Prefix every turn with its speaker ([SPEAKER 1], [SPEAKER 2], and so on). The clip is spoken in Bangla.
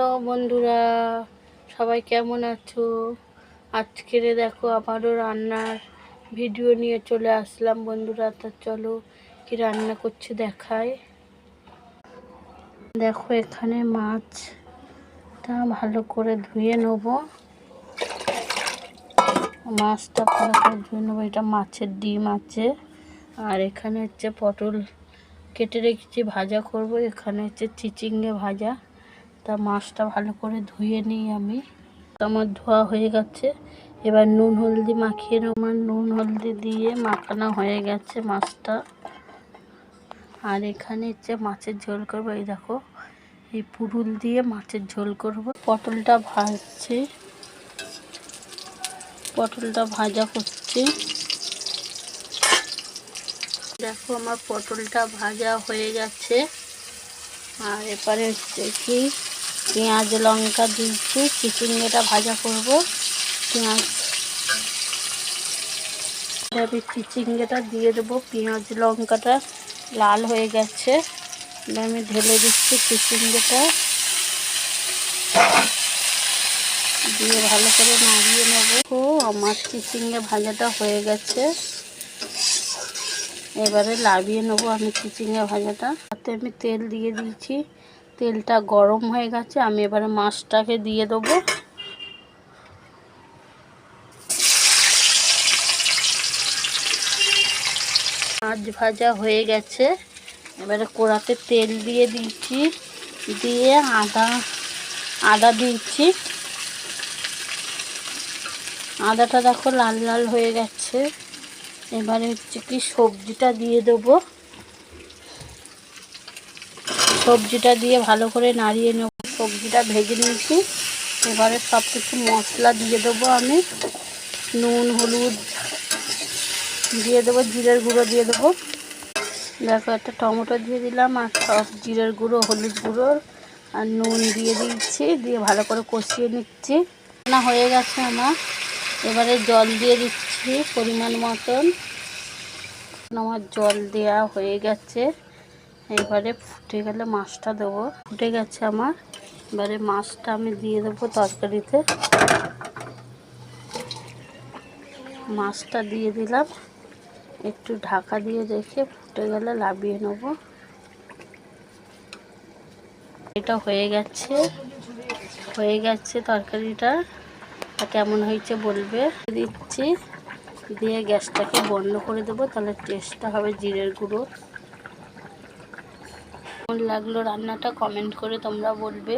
[SPEAKER 1] হ্যালো বন্ধুরা, সবাই কেমন আছো? আজকে দেখো আবারও রান্নার ভিডিও নিয়ে চলে আসলাম বন্ধুরা। তা চলো কি রান্না করছি দেখাই। দেখো এখানে মাছটা ভালো করে ধুয়ে নেব। মাছটা ভালো করে ধুয়ে নেবো। এটা মাছের ডিম আছে, আর এখানে হচ্ছে পটল কেটে রেখেছি, ভাজা করব। এখানে হচ্ছে চিচিঙ্গে ভাজা। তা মাছটা ভালো করে ধুয়ে নিই আমি। আমার ধোয়া হয়ে গেছে, এবার নুন হলদি মাখিয়ে নেব। আমার নুন হলদি দিয়ে মাখানো হয়ে গেছে মাছটা। আর এখানে হচ্ছে মাছের ঝোল করব। এই দেখো, এই পুরুল দিয়ে মাছের ঝোল করব। পটলটা ভাজছি, পটলটা ভাজা করছি। দেখো আমার পটলটা ভাজা হয়ে গেছে। আর এবারে হচ্ছে কি পেঁয়াজ লঙ্কা দিচ্ছি। চিচিঙ্গেটা ভাজা করব। পেঁয়াজ আমি চিচিঙ্গেটা দিয়ে দেবো। পেঁয়াজ লঙ্কাটা লাল হয়ে গেছে, আমি ঢেলে দিচ্ছি চিচিঙ্গেটা দিয়ে ভালো করে নাড়িয়ে নেবো। ও আমার চিচিঙ্গে ভাজাটা হয়ে গেছে, এবারে নামিয়ে নেবো আমি চিচিঙ্গে ভাজাটা। তাতে আমি তেল দিয়ে দিয়েছি, তেলটা গরম হয়ে গেছে। আমি এবারে মাছটাকে দিয়ে দেবো। মাছ ভাজা হয়ে গেছে, এবারে কড়াতে তেল দিয়ে দিচ্ছি, দিয়ে আদা দিচ্ছি। আদাটা দেখো লাল লাল হয়ে গেছে। এবারে হচ্ছে কি সবজিটা দিয়ে দেবো। সবজিটা দিয়ে ভালো করে নাড়িয়ে নেব। সবজিটা ভেজে নিয়েছি, এবারে সব কিছু মশলা দিয়ে দেবো আমি। নুন হলুদ দিয়ে দেবো, জিরের গুঁড়ো দিয়ে দেবো। দেখো একটা টমেটো দিয়ে দিলাম, আর সব জিরের গুঁড়ো হলুদ গুঁড়ো আর নুন দিয়ে দিচ্ছি, দিয়ে ভালো করে কষিয়ে নিচ্ছি। রান্না হয়ে গেছে আমার, এবারে জল দিয়ে দিচ্ছি পরিমাণ মতন। আমার জল দেওয়া হয়ে গেছে, এবারে ফুটে গেলে মাছটা দেবো। ফুটে গেছে আমার, এবারে মাছটা আমি দিয়ে দেবো তরকারিতে। মাছটা দিয়ে দিলাম, একটু ঢাকা দিয়ে রেখে ফুটে গেলে নামিয়ে নেব। এটা হয়ে গেছে তরকারিটা। কেমন হয়েছে বলবে। দিচ্ছি, দিয়ে গ্যাসটাকে বন্ধ করে দেবো, তাহলে টেস্টটা হবে জিরের গুঁড়ো। কেমন লাগলো রান্নাটা কমেন্ট করে তোমরা বলবে।